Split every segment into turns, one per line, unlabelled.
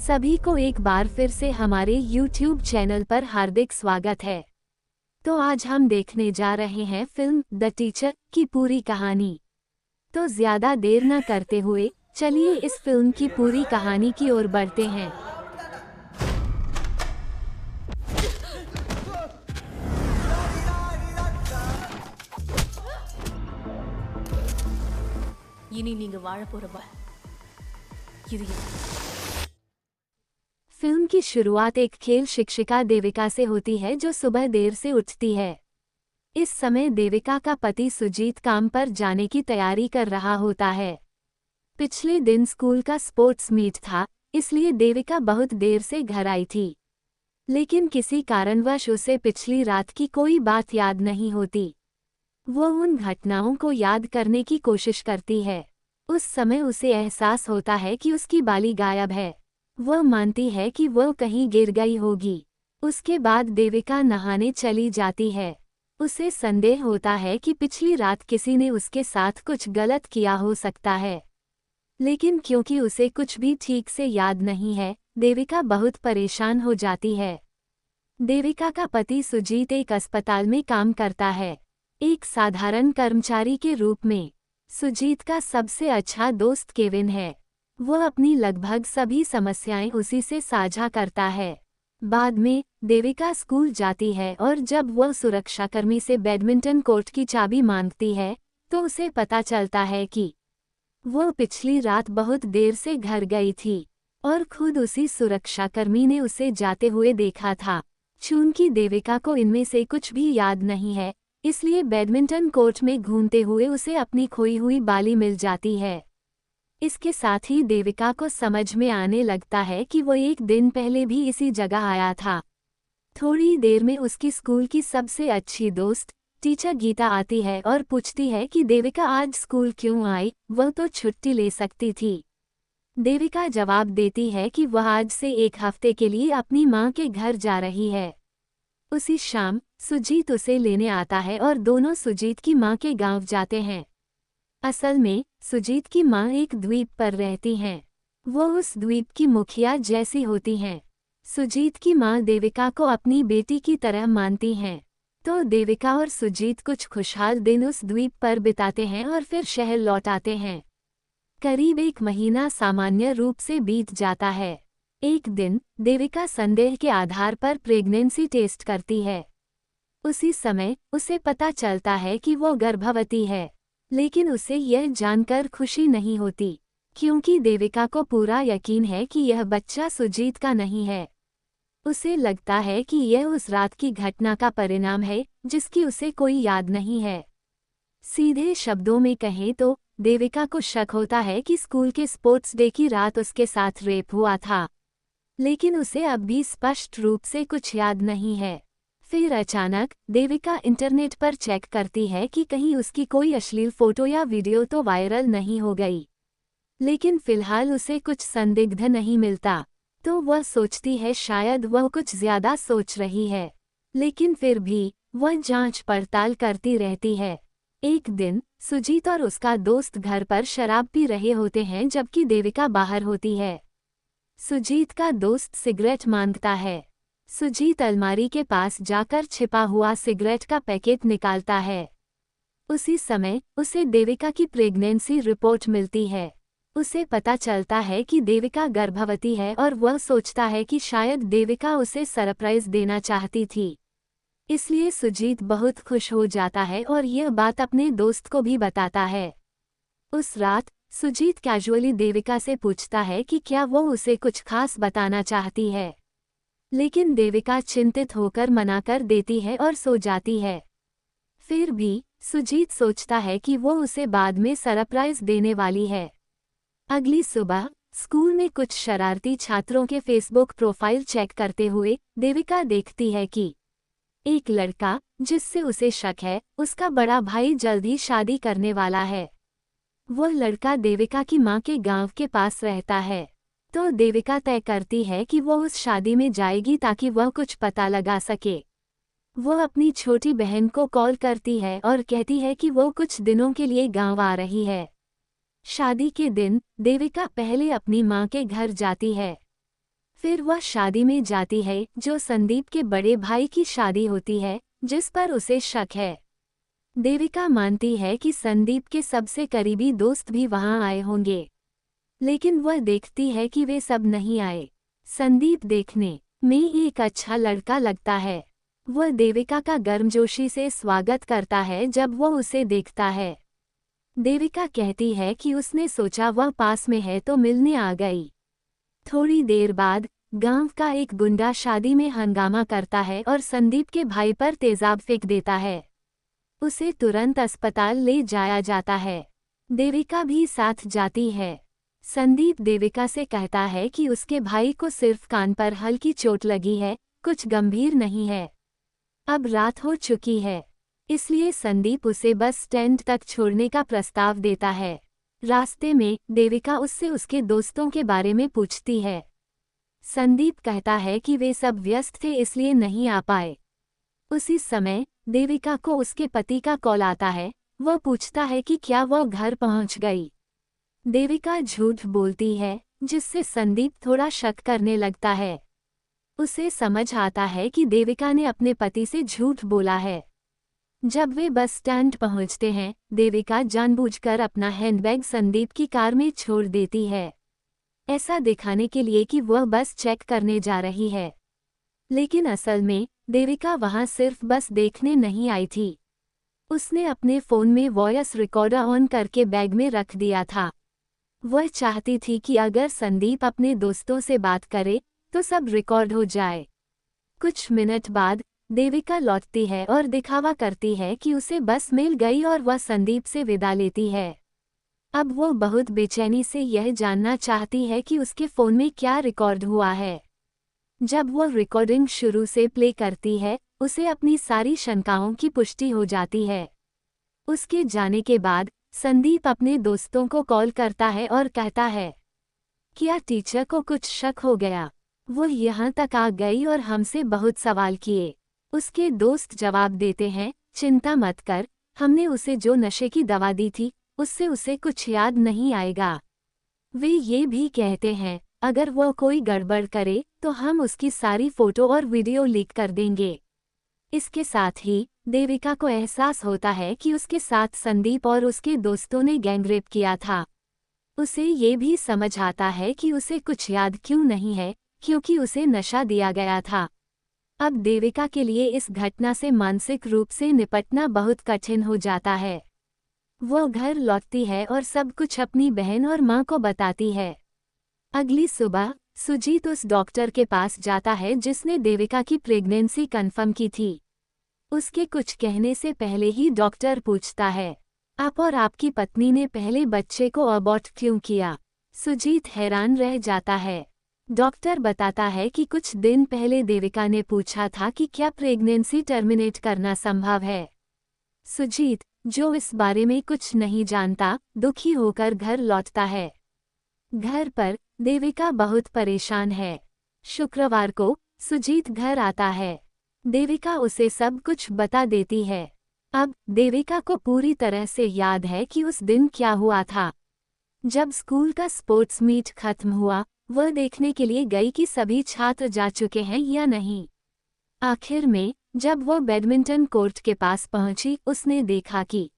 सभी को एक बार फिर से हमारे YouTube चैनल पर हार्दिक स्वागत है। तो आज हम देखने जा रहे हैं फिल्म द टीचर की पूरी कहानी। तो ज्यादा देर न करते हुए चलिए इस फिल्म की पूरी कहानी की ओर बढ़ते हैं।
இனி நீங்க வாழப் போற இது
फिल्म की शुरुआत एक खेल शिक्षिका देविका से होती है जो सुबह देर से उठती है। इस समय देविका का पति सुजीत काम पर जाने की तैयारी कर रहा होता है। पिछले दिन स्कूल का स्पोर्ट्स मीट था, इसलिए देविका बहुत देर से घर आई थी। लेकिन किसी कारणवश उसे पिछली रात की कोई बात याद नहीं होती। वो उन घटनाओं को याद करने की कोशिश करती है। उस समय उसे एहसास होता है कि उसकी बाली गायब है। वह मानती है कि वह कहीं गिर गई होगी। उसके बाद देविका नहाने चली जाती है। उसे संदेह होता है कि पिछली रात किसी ने उसके साथ कुछ गलत किया हो सकता है। लेकिन क्योंकि उसे कुछ भी ठीक से याद नहीं है, देविका बहुत परेशान हो जाती है। देविका का पति सुजीत एक अस्पताल में काम करता है, एक साधारण कर्मचारी के रूप में। सुजीत का सबसे अच्छा दोस्त केविन है। वह अपनी लगभग सभी समस्याएं उसी से साझा करता है। बाद में देविका स्कूल जाती है और जब वह सुरक्षाकर्मी से बैडमिंटन कोर्ट की चाबी मांगती है तो उसे पता चलता है कि वह पिछली रात बहुत देर से घर गई थी और खुद उसी सुरक्षाकर्मी ने उसे जाते हुए देखा था। चूंकि देविका को इनमें से कुछ भी याद नहीं है, इसलिए बैडमिंटन कोर्ट में घूमते हुए उसे अपनी खोई हुई बाली मिल जाती है। इसके साथ ही देविका को समझ में आने लगता है कि वो एक दिन पहले भी इसी जगह आया था। थोड़ी देर में उसकी स्कूल की सबसे अच्छी दोस्त टीचर गीता आती है और पूछती है कि देविका आज स्कूल क्यों आई, वह तो छुट्टी ले सकती थी। देविका जवाब देती है कि वह आज से एक हफ्ते के लिए अपनी माँ के घर जा रही है। उसी शाम सुजीत उसे लेने आता है और दोनों सुजीत की माँ के गांव जाते हैं। असल में सुजीत की माँ एक द्वीप पर रहती हैं। वो उस द्वीप की मुखिया जैसी होती हैं। सुजीत की माँ देविका को अपनी बेटी की तरह मानती हैं। तो देविका और सुजीत कुछ खुशहाल दिन उस द्वीप पर बिताते हैं और फिर शहर लौट आते हैं। करीब एक महीना सामान्य रूप से बीत जाता है। एक दिन देविका संदेह के आधार पर प्रेगनेंसी टेस्ट करती है। उसी समय उसे पता चलता है कि वो गर्भवती है, लेकिन उसे यह जानकर खुशी नहीं होती, क्योंकि देविका को पूरा यकीन है कि यह बच्चा सुजीत का नहीं है। उसे लगता है कि यह उस रात की घटना का परिणाम है जिसकी उसे कोई याद नहीं है। सीधे शब्दों में कहें तो देविका को शक होता है कि स्कूल के स्पोर्ट्स डे की रात उसके साथ रेप हुआ था, लेकिन उसे अब भी स्पष्ट रूप से कुछ याद नहीं है। फिर अचानक देविका इंटरनेट पर चेक करती है कि कहीं उसकी कोई अश्लील फोटो या वीडियो तो वायरल नहीं हो गई। लेकिन फिलहाल उसे कुछ संदिग्ध नहीं मिलता, तो वह सोचती है शायद वह कुछ ज्यादा सोच रही है। लेकिन फिर भी वह जांच पड़ताल करती रहती है। एक दिन सुजीत और उसका दोस्त घर पर शराब पी रहे होते हैं जबकि देविका बाहर होती है। सुजीत का दोस्त सिगरेट मांगता है। सुजीत अलमारी के पास जाकर छिपा हुआ सिगरेट का पैकेट निकालता है। उसी समय उसे देविका की प्रेगनेंसी रिपोर्ट मिलती है। उसे पता चलता है कि देविका गर्भवती है और वह सोचता है कि शायद देविका उसे सरप्राइज देना चाहती थी। इसलिए सुजीत बहुत खुश हो जाता है और यह बात अपने दोस्त को भी बताता है। उस रात सुजीत कैजुअली देविका से पूछता है कि क्या वो उसे कुछ खास बताना चाहती है, लेकिन देविका चिंतित होकर मना कर देती है और सो जाती है। फिर भी सुजीत सोचता है कि वो उसे बाद में सरप्राइज देने वाली है। अगली सुबह स्कूल में कुछ शरारती छात्रों के फेसबुक प्रोफाइल चेक करते हुए देविका देखती है कि एक लड़का जिससे उसे शक है, उसका बड़ा भाई जल्द ही शादी करने वाला है। वह लड़का देविका की माँ के गांव के पास रहता है। तो देविका तय करती है कि वह उस शादी में जाएगी ताकि वह कुछ पता लगा सके। वह अपनी छोटी बहन को कॉल करती है और कहती है कि वो कुछ दिनों के लिए गांव आ रही है। शादी के दिन देविका पहले अपनी माँ के घर जाती है। फिर वह शादी में जाती है, जो संदीप के बड़े भाई की शादी होती है, जिस पर उसे शक है। देविका मानती है कि संदीप के सबसे करीबी दोस्त भी वहां आए होंगे, लेकिन वह देखती है कि वे सब नहीं आए। संदीप देखने में एक अच्छा लड़का लगता है। वह देविका का गर्मजोशी से स्वागत करता है जब वह उसे देखता है। देविका कहती है कि उसने सोचा वह पास में है तो मिलने आ गई। थोड़ी देर बाद गांव का एक गुंडा शादी में हंगामा करता है और संदीप के भाई पर तेजाब फेंक देता है। उसे तुरंत अस्पताल ले जाया जाता है। देविका भी साथ जाती है। संदीप देविका से कहता है कि उसके भाई को सिर्फ कान पर हल्की चोट लगी है, कुछ गंभीर नहीं है। अब रात हो चुकी है, इसलिए संदीप उसे बस स्टैंड तक छोड़ने का प्रस्ताव देता है। रास्ते में देविका उससे उसके दोस्तों के बारे में पूछती है। संदीप कहता है कि वे सब व्यस्त थे इसलिए नहीं आ पाए। उसी समय देविका को उसके पति का कॉल आता है। वह पूछता है कि क्या वह घर पहुंच गई। देविका झूठ बोलती है, जिससे संदीप थोड़ा शक करने लगता है। उसे समझ आता है कि देविका ने अपने पति से झूठ बोला है। जब वे बस स्टैंड पहुंचते हैं, देविका जानबूझकर अपना हैंडबैग संदीप की कार में छोड़ देती है, ऐसा दिखाने के लिए कि वह बस चेक करने जा रही है। लेकिन असल में देविका वहां सिर्फ बस देखने नहीं आई थी। उसने अपने फ़ोन में वॉइस रिकॉर्डर ऑन करके बैग में रख दिया था। वह चाहती थी कि अगर संदीप अपने दोस्तों से बात करे तो सब रिकॉर्ड हो जाए। कुछ मिनट बाद देविका लौटती है और दिखावा करती है कि उसे बस मिल गई और वह संदीप से विदा लेती है। अब वो बहुत बेचैनी से यह जानना चाहती है कि उसके फ़ोन में क्या रिकॉर्ड हुआ है। जब वह रिकॉर्डिंग शुरू से प्ले करती है, उसे अपनी सारी शंकाओं की पुष्टि हो जाती है। उसके जाने के बाद संदीप अपने दोस्तों को कॉल करता है और कहता है, क्या टीचर को कुछ शक हो गया? वो यहाँ तक आ गई और हमसे बहुत सवाल किए। उसके दोस्त जवाब देते हैं, चिंता मत कर, हमने उसे जो नशे की दवा दी थी उससे उसे कुछ याद नहीं आएगा। वे ये भी कहते हैं, अगर वह कोई गड़बड़ करे तो हम उसकी सारी फोटो और वीडियो लीक कर देंगे। इसके साथ ही देविका को एहसास होता है कि उसके साथ संदीप और उसके दोस्तों ने गैंगरेप किया था। उसे ये भी समझ आता है कि उसे कुछ याद क्यों नहीं है, क्योंकि उसे नशा दिया गया था। अब देविका के लिए इस घटना से मानसिक रूप से निपटना बहुत कठिन हो जाता है। वो घर लौटती है और सब कुछ अपनी बहन और माँ को बताती है। अगली सुबह सुजीत उस डॉक्टर के पास जाता है जिसने देविका की प्रेगनेंसी कंफर्म की थी। उसके कुछ कहने से पहले ही डॉक्टर पूछता है, आप और आपकी पत्नी ने पहले बच्चे को अबॉर्ट क्यों किया? सुजीत हैरान रह जाता है। डॉक्टर बताता है कि कुछ दिन पहले देविका ने पूछा था कि क्या प्रेगनेंसी टर्मिनेट करना संभव है। सुजीत, जो इस बारे में कुछ नहीं जानता, दुखी होकर घर लौटता है। घर पर देविका बहुत परेशान है। शुक्रवार को सुजीत घर आता है। देविका उसे सब कुछ बता देती है। अब देविका को पूरी तरह से याद है कि उस दिन क्या हुआ था। जब स्कूल का स्पोर्ट्स मीट खत्म हुआ, वह देखने के लिए गई कि सभी छात्र जा चुके हैं या नहीं। आखिर में जब वह बैडमिंटन कोर्ट के पास पहुंची, उसने देखा कि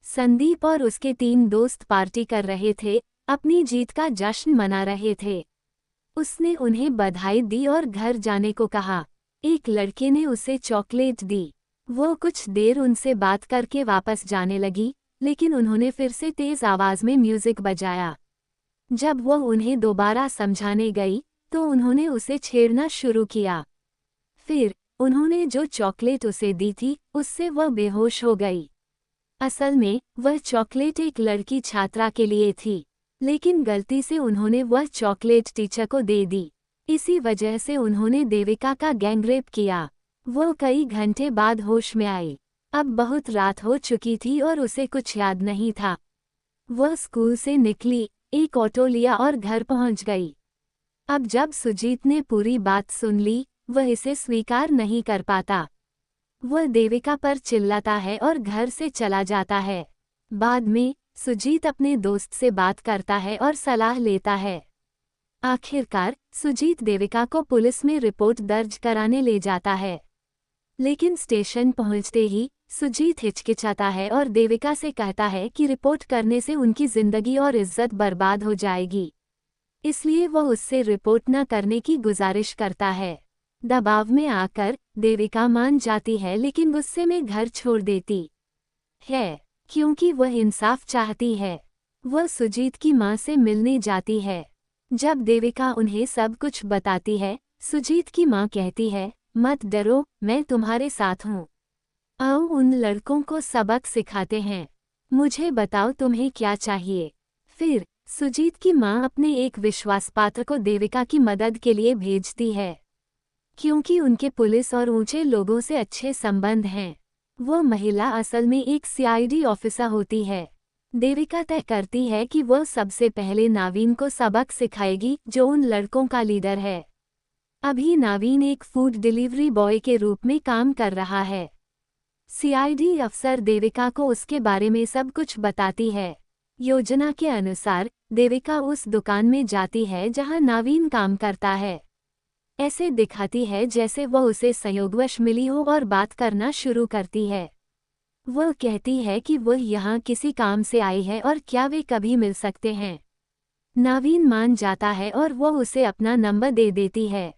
संदीप और उसके 3 दोस्त पार्टी कर रहे थे, अपनी जीत का जश्न मना रहे थे। उसने उन्हें बधाई दी और घर जाने को कहा। एक लड़के ने उसे चॉकलेट दी। वो कुछ देर उनसे बात करके वापस जाने लगी, लेकिन उन्होंने फिर से तेज आवाज में म्यूजिक बजाया। जब वह उन्हें दोबारा समझाने गई तो उन्होंने उसे छेड़ना शुरू किया। फिर उन्होंने जो चॉकलेट उसे दी थी उससे वह बेहोश हो गई। असल में वह चॉकलेट एक लड़की छात्रा के लिए थी, लेकिन गलती से उन्होंने वह चॉकलेट टीचर को दे दी। इसी वजह से उन्होंने देविका का गैंगरेप किया। वो कई घंटे बाद होश में आई। अब बहुत रात हो चुकी थी और उसे कुछ याद नहीं था। वह स्कूल से निकली, एक ऑटो लिया और घर पहुंच गई। अब जब सुजीत ने पूरी बात सुन ली, वह इसे स्वीकार नहीं कर पाता। वह देविका पर चिल्लाता है और घर से चला जाता है। बाद में सुजीत अपने दोस्त से बात करता है और सलाह लेता है। आखिरकार सुजीत देविका को पुलिस में रिपोर्ट दर्ज कराने ले जाता है। लेकिन स्टेशन पहुंचते ही सुजीत हिचकिचाता है और देविका से कहता है कि रिपोर्ट करने से उनकी जिंदगी और इज्जत बर्बाद हो जाएगी, इसलिए वह उससे रिपोर्ट न करने की गुजारिश करता है। दबाव में आकर देविका मान जाती है, लेकिन गुस्से में घर छोड़ देती है क्योंकि वह इंसाफ चाहती है। वह सुजीत की मां से मिलने जाती है। जब देविका उन्हें सब कुछ बताती है, सुजीत की मां कहती है, मत डरो, मैं तुम्हारे साथ हूँ। आओ उन लड़कों को सबक सिखाते हैं। मुझे बताओ तुम्हें क्या चाहिए। फिर सुजीत की मां अपने एक विश्वासपात्र को देविका की मदद के लिए भेजती है। क्योंकि उनके पुलिस और ऊंचे लोगों से अच्छे संबंध हैं, वो महिला असल में एक सीआईडी ऑफिसर होती है। देविका तय करती है कि वह सबसे पहले नावीन को सबक सिखाएगी, जो उन लड़कों का लीडर है। अभी नावीन एक फूड डिलीवरी बॉय के रूप में काम कर रहा है। सीआईडी अफसर देविका को उसके बारे में सब कुछ बताती है। योजना के अनुसार देविका उस दुकान में जाती है जहां नावीन काम करता है। ऐसे दिखाती है जैसे वह उसे संयोगवश मिली हो और बात करना शुरू करती है। वह कहती है कि वह यहाँ किसी काम से आई है और क्या वे कभी मिल सकते हैं। नावीन मान जाता है और वह उसे अपना नंबर दे देती है।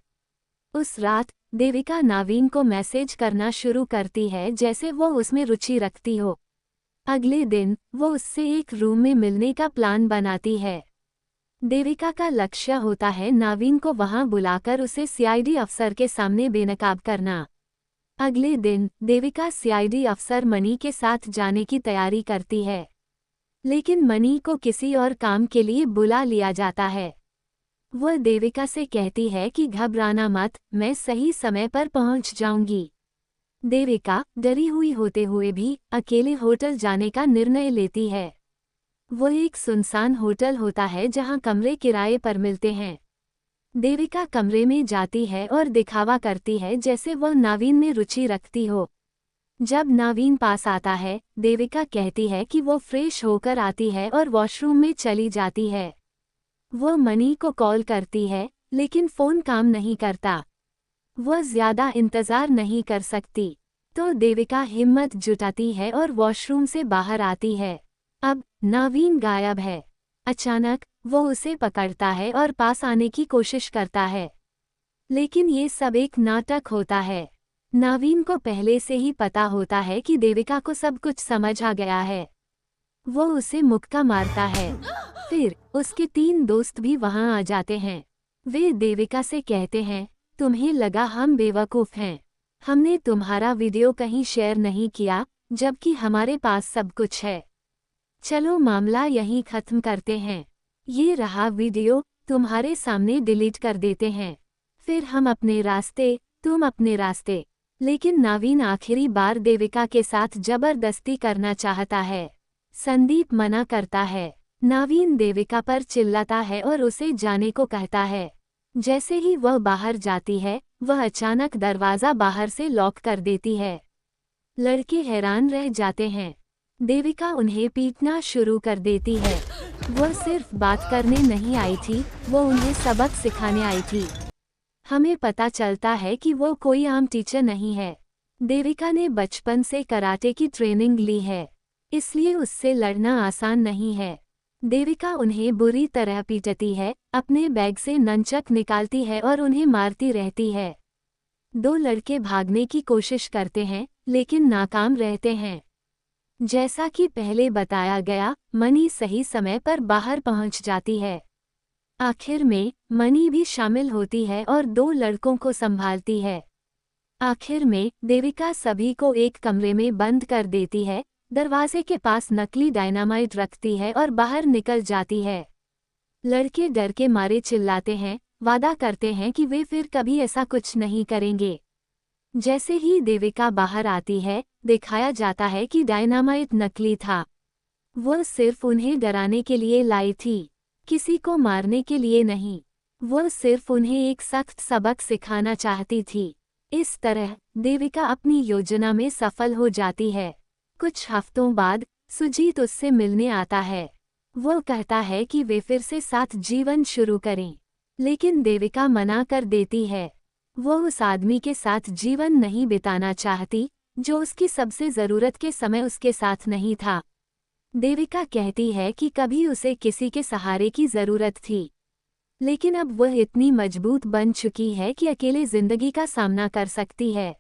उस रात देविका नावीन को मैसेज करना शुरू करती है जैसे वह उसमें रुचि रखती हो। अगले दिन वो उससे एक रूम में मिलने का प्लान बनाती है। देविका का लक्ष्य होता है नावीन को वहां बुलाकर उसे सीआईडी अफसर के सामने बेनकाब करना। अगले दिन देविका सीआईडी अफसर मनी के साथ जाने की तैयारी करती है, लेकिन मनी को किसी और काम के लिए बुला लिया जाता है। वह देविका से कहती है कि घबराना मत, मैं सही समय पर पहुंच जाऊंगी। देविका डरी हुई होते हुए भी अकेले होटल जाने का निर्णय लेती है। वह एक सुनसान होटल होता है जहां कमरे किराए पर मिलते हैं। देविका कमरे में जाती है और दिखावा करती है जैसे वह नावीन में रुचि रखती हो। जब नावीन पास आता है, देविका कहती है कि वो फ्रेश होकर आती है और वॉशरूम में चली जाती है। वह मनी को कॉल करती है, लेकिन फ़ोन काम नहीं करता। वह ज़्यादा इंतज़ार नहीं कर सकती, तो देविका हिम्मत जुटाती है और वॉशरूम से बाहर आती है। अब नावीन गायब है। अचानक वो उसे पकड़ता है और पास आने की कोशिश करता है, लेकिन ये सब एक नाटक होता है। नावीन को पहले से ही पता होता है कि देविका को सब कुछ समझ आ गया है। वो उसे मुक्का मारता है। फिर उसके 3 दोस्त भी वहां आ जाते हैं। वे देविका से कहते हैं, तुम्हें लगा हम बेवकूफ़ हैं। हमने तुम्हारा वीडियो कहीं शेयर नहीं किया, जबकि हमारे पास सब कुछ है। चलो मामला यहीं ख़त्म करते हैं। ये रहा वीडियो, तुम्हारे सामने डिलीट कर देते हैं। फिर हम अपने रास्ते, तुम अपने रास्ते। लेकिन नावीन आखिरी बार देविका के साथ जबरदस्ती करना चाहता है। संदीप मना करता है। नावीन देविका पर चिल्लाता है और उसे जाने को कहता है। जैसे ही वह बाहर जाती है, वह अचानक दरवाज़ा बाहर से लॉक कर देती है। लड़के हैरान रह जाते हैं। देविका उन्हें पीटना शुरू कर देती है। वह सिर्फ बात करने नहीं आई थी, वो उन्हें सबक सिखाने आई थी। हमें पता चलता है कि वो कोई आम टीचर नहीं है। देविका ने बचपन से कराटे की ट्रेनिंग ली है, इसलिए उससे लड़ना आसान नहीं है। देविका उन्हें बुरी तरह पीटती है, अपने बैग से नंचक निकालती है और उन्हें मारती रहती है। 2 लड़के भागने की कोशिश करते हैं, लेकिन नाकाम रहते हैं। जैसा कि पहले बताया गया, मनी सही समय पर बाहर पहुंच जाती है। आखिर में मनी भी शामिल होती है और 2 लड़कों को संभालती है। आखिर में देविका सभी को एक कमरे में बंद कर देती है, दरवाजे के पास नकली डायनामाइट रखती है और बाहर निकल जाती है। लड़के डर के मारे चिल्लाते हैं, वादा करते हैं कि वे फिर कभी ऐसा कुछ नहीं करेंगे। जैसे ही देविका बाहर आती है, दिखाया जाता है कि डायनामाइट नकली था। वह सिर्फ उन्हें डराने के लिए लाई थी, किसी को मारने के लिए नहीं। वह सिर्फ उन्हें एक सख्त सबक सिखाना चाहती थी। इस तरह देविका अपनी योजना में सफल हो जाती है। कुछ हफ्तों बाद सुजीत उससे मिलने आता है। वह कहता है कि वे फिर से साथ जीवन शुरू करें। लेकिन देविका मना कर देती है। वो उस आदमी के साथ जीवन नहीं बिताना चाहती जो उसकी सबसे ज़रूरत के समय उसके साथ नहीं था। देविका कहती है कि कभी उसे किसी के सहारे की ज़रूरत थी, लेकिन अब वह इतनी मजबूत बन चुकी है कि अकेले ज़िंदगी का सामना कर सकती है।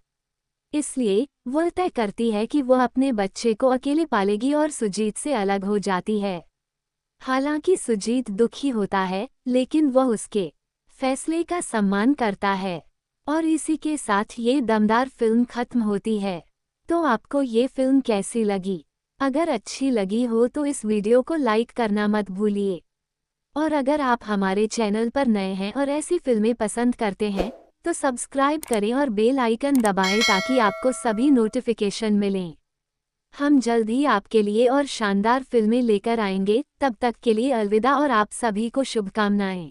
इसलिए वह तय करती है कि वह अपने बच्चे को अकेले पालेगी और सुजीत से अलग हो जाती है। हालांकि सुजीत दुखी होता है, लेकिन वह उसके फैसले का सम्मान करता है। और इसी के साथ ये दमदार फिल्म खत्म होती है। तो आपको ये फिल्म कैसी लगी? अगर अच्छी लगी हो तो इस वीडियो को लाइक करना मत भूलिए। और अगर आप हमारे चैनल पर नए हैं और ऐसी फिल्में पसंद करते हैं तो सब्सक्राइब करें और बेल आइकन दबाएं ताकि आपको सभी नोटिफिकेशन मिलें। हम जल्द ही आपके लिए और शानदार फिल्में लेकर आएंगे। तब तक के लिए अलविदा और आप सभी को शुभकामनाएं।